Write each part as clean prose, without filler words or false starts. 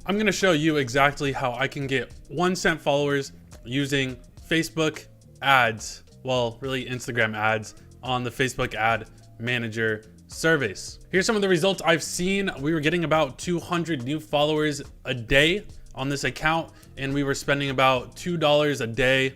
I'm going to show you exactly how I can get 1 cent followers using Facebook ads, well, really Instagram ads on the Facebook ad manager service. Here's some of the results I've seen. We were getting about 200 new followers a day on this account, and we were spending about $2 a day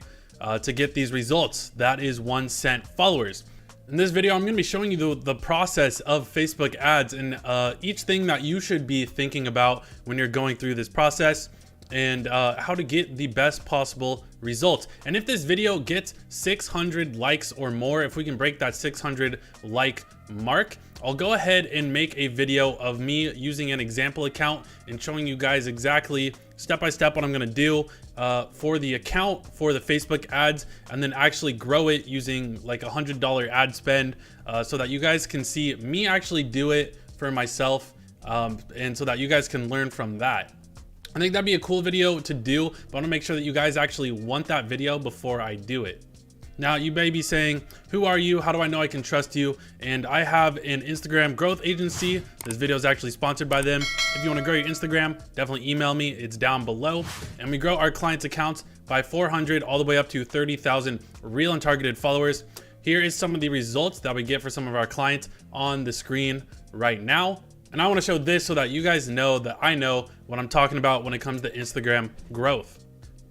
to get these results. That is 1 cent followers. In this video, I'm going to be showing you the process of Facebook ads and each thing that you should be thinking about when you're going through this process, and how to get the best possible results. And if this video gets 600 likes or more, if we can break that 600 like mark, I'll go ahead and make a video of me using an example account and showing you guys exactly step by step what I'm gonna do for the account, for the Facebook ads, and then actually grow it using like $100 ad spend, so that you guys can see me actually do it for myself, and so that you guys can learn from that. I think that'd be a cool video to do, but I want to make sure that you guys actually want that video before I do it. Now, you may be saying, who are you? How do I know I can trust you? And I have an Instagram growth agency. This video is actually sponsored by them. If you want to grow your Instagram, definitely email me. It's down below. And we grow our clients' accounts by 400 all the way up to 30,000 real and targeted followers. Here is some of the results that we get for some of our clients on the screen right now. And I want to show this so that you guys know that I know what I'm talking about when it comes to Instagram growth.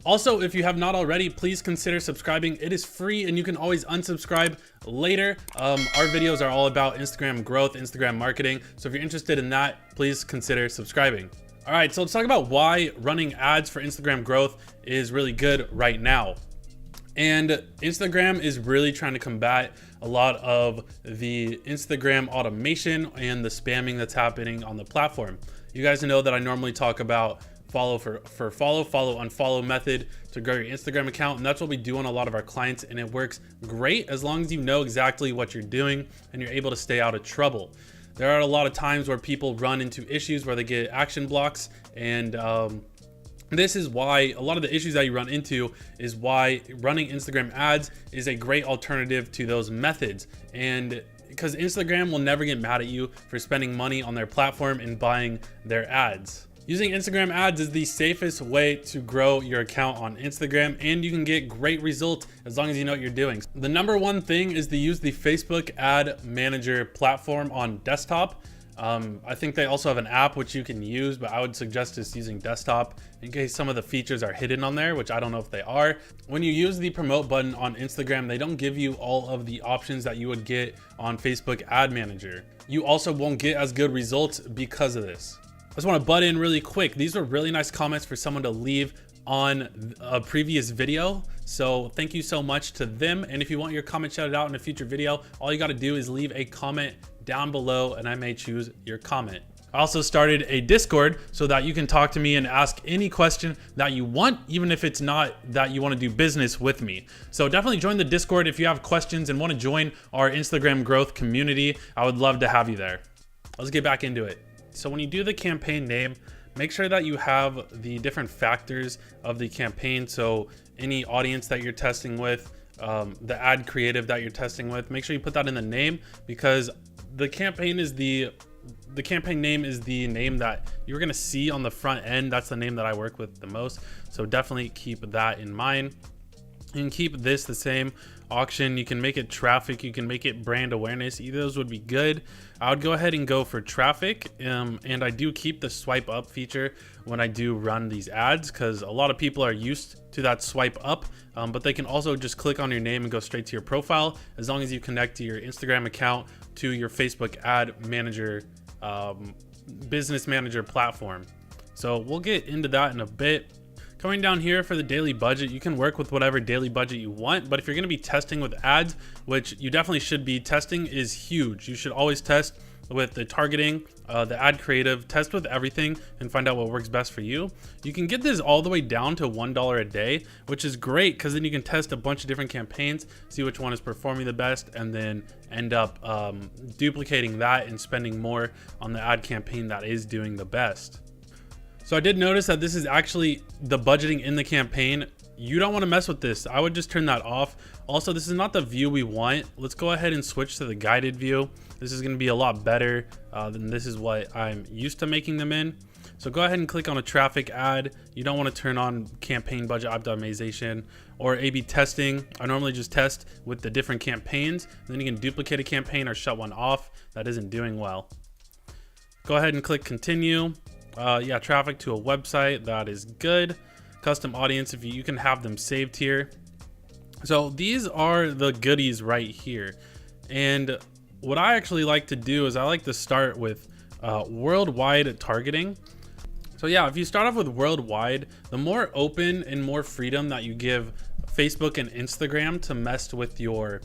Also, if you have not already, please consider subscribing. It is free and you can always unsubscribe later. Our videos are all about Instagram growth, Instagram marketing. So if you're interested in that, please consider subscribing. All right, so let's talk about why running ads for Instagram growth is really good right now. And Instagram is really trying to combat a lot of the Instagram automation and the spamming that's happening on the platform. You guys know that I normally talk about follow unfollow method to grow your Instagram account, and that's what we do on a lot of our clients, and it works great as long as you know exactly what you're doing and you're able to stay out of trouble. There are a lot of times where people run into issues where they get action blocks, and this is why a lot of the issues that you run into is why running Instagram ads is a great alternative to those methods. And because Instagram will never get mad at you for spending money on their platform and buying their ads. Using Instagram ads is the safest way to grow your account on Instagram, and you can get great results as long as you know what you're doing. The number one thing is to use the Facebook ad manager platform on desktop. I think they also have an app which you can use, but I would suggest just using desktop in case some of the features are hidden on there, which I don't know if they are. When you use the promote button on Instagram, they don't give you all of the options that you would get on Facebook ad manager. You also won't get as good results because of this. I just want to butt in really quick. These were really nice comments for someone to leave on a previous video, so thank you so much to them. And if you want your comment shouted out in a future video, all you got to do is leave a comment down below and I may choose your comment. I also started a Discord so that you can talk to me and ask any question that you want, even if it's not that you want to do business with me. So definitely join the Discord if you have questions and want to join our Instagram growth community. I would love to have you there. Let's get back into it. So when you do the campaign name, make sure that you have the different factors of the campaign. So any audience that you're testing with, the ad creative that you're testing with, make sure you put that in the name, because the campaign name is the name that you're going to see on the front end. That's the name that I work with the most. So definitely keep that in mind. You can keep this the same. Auction, you can make it traffic, you can make it brand awareness. Either of those would be good. I would go ahead and go for traffic, and I do keep the swipe up feature when I do run these ads, because a lot of people are used to that swipe up, but they can also just click on your name and go straight to your profile as long as you connect to your Instagram account to your Facebook ad manager, business manager platform. So we'll get into that in a bit. Coming down here for the daily budget, you can work with whatever daily budget you want, but if you're going to be testing with ads, which you definitely should be, testing is huge. You should always test with the targeting, the ad creative, test with everything and find out what works best for you. You can get this all the way down to $1 a day, which is great because then you can test a bunch of different campaigns, see which one is performing the best, and then end up duplicating that and spending more on the ad campaign that is doing the best. So I did notice that this is actually the budgeting in the campaign. You don't want to mess with this. I would just turn that off. Also, this is not the view we want. Let's go ahead and switch to the guided view. This is going to be a lot better than this is what I'm used to making them in. So go ahead and click on a traffic ad. You don't want to turn on campaign budget optimization or A/B testing. I normally just test with the different campaigns. Then you can duplicate a campaign or shut one off that isn't doing well. Go ahead and click continue. Yeah, traffic to a website, that is good. Custom audience, if you can have them saved here. So these are the goodies right here. And what I actually like to do is I like to start with worldwide targeting. So yeah, if you start off with worldwide, the more open and more freedom that you give Facebook and Instagram to mess with your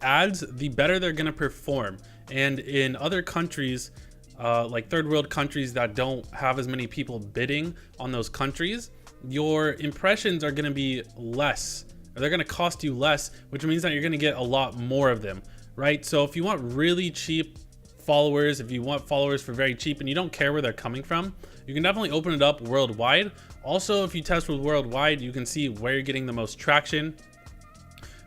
ads, the better they're gonna perform. And in other countries, like third world countries that don't have as many people bidding on those countries, your impressions are gonna be less. They're gonna cost you less, which means that you're gonna get a lot more of them, right? So if you want really cheap followers, if you want followers for very cheap and you don't care where they're coming from, you can definitely open it up worldwide. Also, if you test with worldwide, you can see where you're getting the most traction.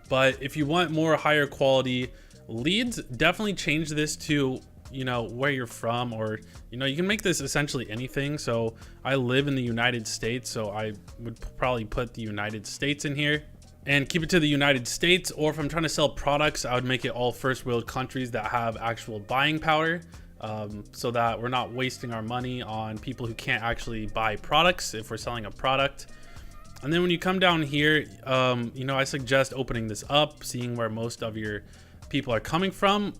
But if you want more higher quality leads, definitely change this to, you know, where you're from, or, you know, you can make this essentially anything. So I live in the United States, so I would probably put the United States in here and keep it to the United States. Or if I'm trying to sell products, I would make it all first world countries that have actual buying power, so that we're not wasting our money on people who can't actually buy products if we're selling a product. And then when you come down here, you know, I suggest opening this up, seeing where most of your people are coming from,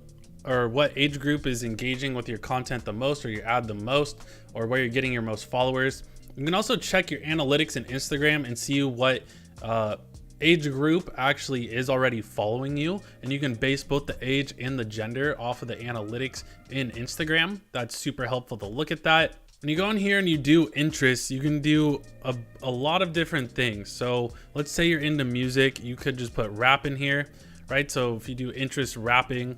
or what age group is engaging with your content the most, or your ad the most, or where you're getting your most followers. You can also check your analytics in Instagram and see what age group actually is already following you, and you can base both the age and the gender off of the analytics in Instagram. That's super helpful to look at that. When you go in here and you do interests, you can do a lot of different things. So let's say you're into music, you could just put rap in here, right? So if you do interest rapping,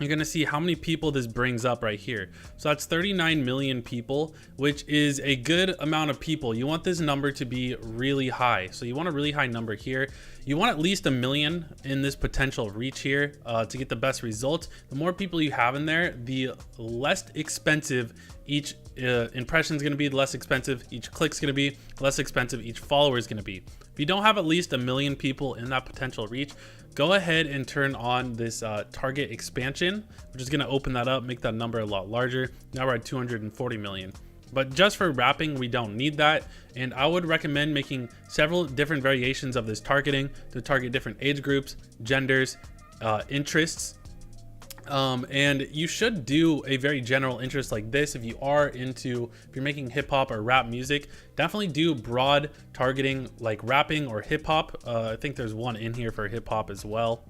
you're gonna see how many people this brings up right here. So that's 39 million people, which is a good amount of people. You want this number to be really high. So you want a really high number here. You want at least 1 million in this potential reach here to get the best results. The more people you have in there, the less expensive each impression is gonna be, the less expensive each click's gonna be, less expensive each follower is gonna be. If you don't have at least 1 million people in that potential reach, go ahead and turn on this target expansion, which is going to open that up, make that number a lot larger. Now we're at 240 million. But just for wrapping, we don't need that. And I would recommend making several different variations of this targeting to target different age groups, genders, interests. And you should do a very general interest like this. If you're making hip hop or rap music, definitely do broad targeting like rapping or hip hop. I think there's one in here for hip hop as well,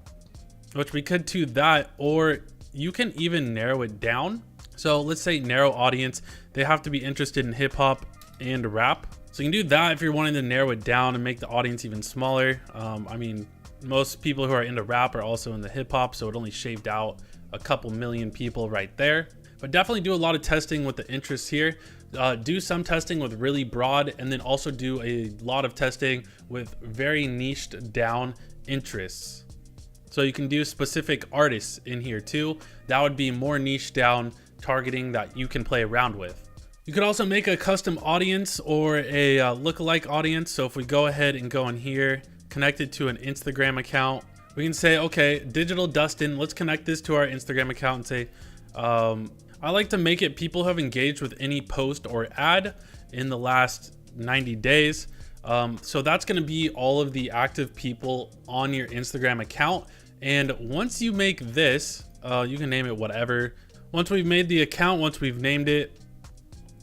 which we could do that, or you can even narrow it down. So let's say narrow audience, they have to be interested in hip hop and rap. So you can do that if you're wanting to narrow it down and make the audience even smaller. I mean, most people who are into rap are also into hip hop, so it only shaved out a couple million people right there. But definitely do a lot of testing with the interests here. Do some testing with really broad, and then also do a lot of testing with very niched down interests. So you can do specific artists in here too. That would be more niche down targeting that you can play around with. You could also make a custom audience or a lookalike audience. So if we go ahead and go in here, connect it to an Instagram account, we can say, okay, Digital Dustin, let's connect this to our Instagram account and say, I like to make it people who have engaged with any post or ad in the last 90 days. So that's going to be all of the active people on your Instagram account. And once you make this, you can name it whatever. Once we've made the account, once we've named it,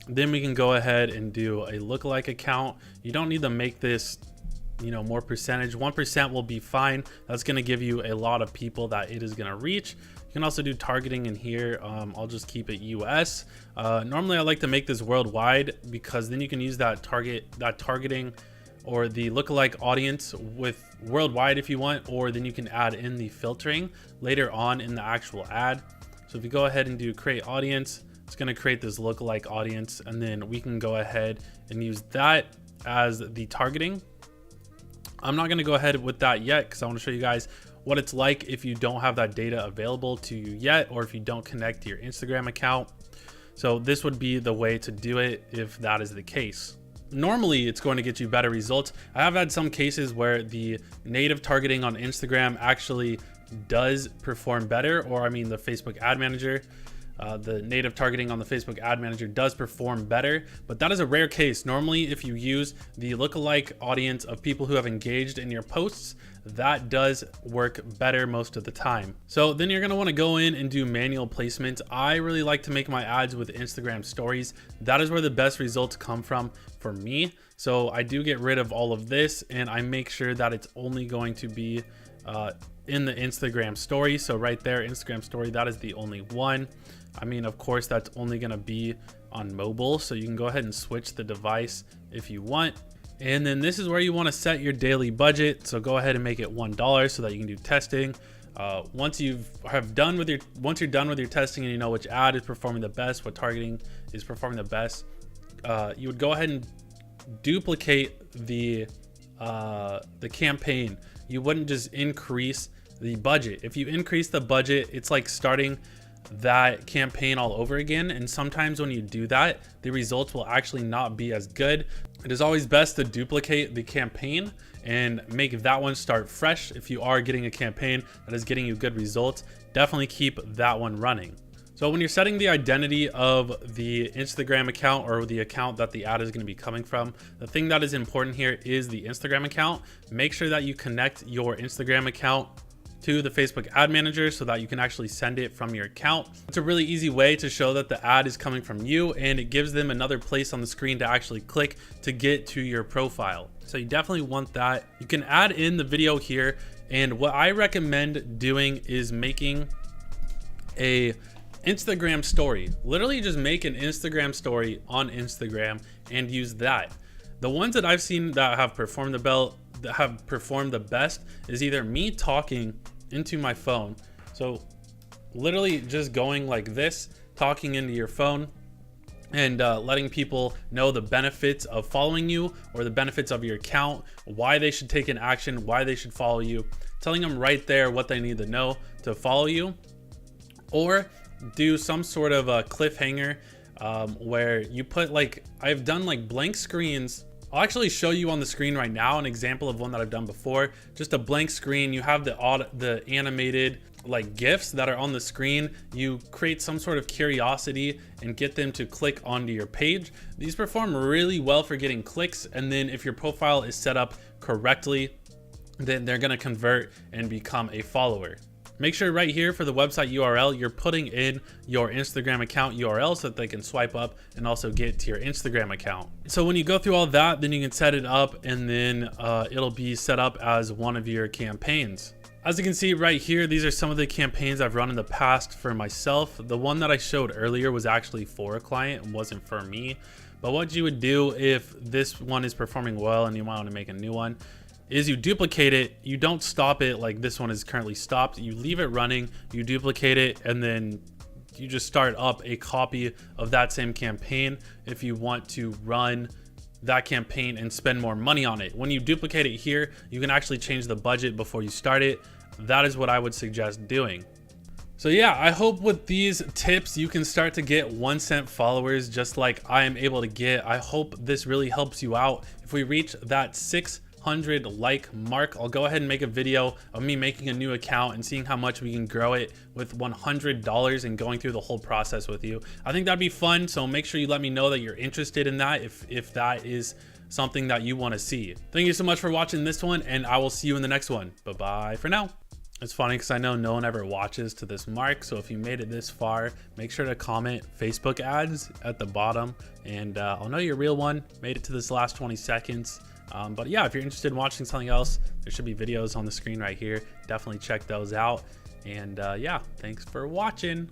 then we can go ahead and do a lookalike account. You don't need to make this, you know, more percentage. 1% will be fine. That's going to give you a lot of people that it is going to reach. You can also do targeting in here. I'll just keep it US. Normally I like to make this worldwide, because then you can use that targeting or the lookalike audience with worldwide if you want, or then you can add in the filtering later on in the actual ad. So if you go ahead and do create audience, it's going to create this lookalike audience, and then we can go ahead and use that as the targeting. I'm not going to go ahead with that yet, because I want to show you guys what it's like if you don't have that data available to you yet, or if you don't connect to your Instagram account. So this would be the way to do it if that is the case. Normally it's going to get you better results. I have had some cases where the native targeting on Instagram actually does perform better, or I mean the Facebook ad manager. The native targeting on the Facebook ad manager does perform better, but that is a rare case. Normally, if you use the lookalike audience of people who have engaged in your posts, that does work better most of the time. So then you're gonna wanna go in and do manual placement. I really like to make my ads with Instagram stories. That is where the best results come from for me. So I do get rid of all of this and I make sure that it's only going to be in the Instagram story. So right there, Instagram story, that is the only one. I mean, of course, that's only gonna be on mobile, so you can go ahead and switch the device if you want. And then this is where you wanna set your daily budget. So go ahead and make it $1 so that you can do testing. Once you're done with your testing and you know which ad is performing the best, what targeting is performing the best, you would go ahead and duplicate the campaign. You wouldn't just increase the budget. If you increase the budget, it's like starting that campaign all over again, and sometimes when you do that, the results will actually not be as good. It is always best to duplicate the campaign and make that one start fresh. If you are getting a campaign that is getting you good results, definitely keep that one running. So when you're setting the identity of the Instagram account or the account that the ad is going to be coming from, the thing that is important here is the Instagram account. Make sure that you connect your Instagram account to the Facebook ad manager so that you can actually send it from your account. It's a really easy way to show that the ad is coming from you, and it gives them another place on the screen to actually click to get to your profile. So you definitely want that. You can add in the video here, and what I recommend doing is making a Instagram story. Literally just make an Instagram story on Instagram and use that. The ones that I've seen that have performed the best is either me talking into my phone. So literally just going like this, talking into your phone, and letting people know the benefits of following you or the benefits of your account, why they should take an action, why they should follow you, telling them right there what they need to know to follow you. Or do some sort of a cliffhanger where you put, like, I've done like blank screens. I'll actually show you on the screen right now an example of one that I've done before. Just a blank screen. You have the animated like GIFs that are on the screen. You create some sort of curiosity and get them to click onto your page. These perform really well for getting clicks, and then if your profile is set up correctly, then they're gonna convert and become a follower. Make sure right here for the website URL, you're putting in your Instagram account URL so that they can swipe up and also get to your Instagram account. So when you go through all that, then you can set it up, and then it'll be set up as one of your campaigns. As you can see right here, these are some of the campaigns I've run in the past for myself. The one that I showed earlier was actually for a client and wasn't for me. But what you would do if this one is performing well and you want to make a new one is you duplicate it. You don't stop it like this one is currently stopped. You leave it running, you duplicate it, and then you just start up a copy of that same campaign if you want to run that campaign and spend more money on it. When you duplicate it here, you can actually change the budget before you start it. That is what I would suggest doing. So yeah, I hope with these tips you can start to get 1 cent followers just like I am able to get. I hope this really helps you out. If we reach that 600 like mark, I'll go ahead and make a video of me making a new account and seeing how much we can grow it with $100 and going through the whole process with you. I think that'd be fun, so make sure you let me know that you're interested in that if that is something that you want to see. Thank you so much for watching this one, and I will see you in the next one. Bye-bye for now. It's funny because I know no one ever watches to this mark, so if you made it this far, make sure to comment Facebook ads at the bottom, and I'll know you're a real one, made it to this last 20 seconds. But yeah, if you're interested in watching something else, there should be videos on the screen right here. Definitely check those out. And yeah, thanks for watching.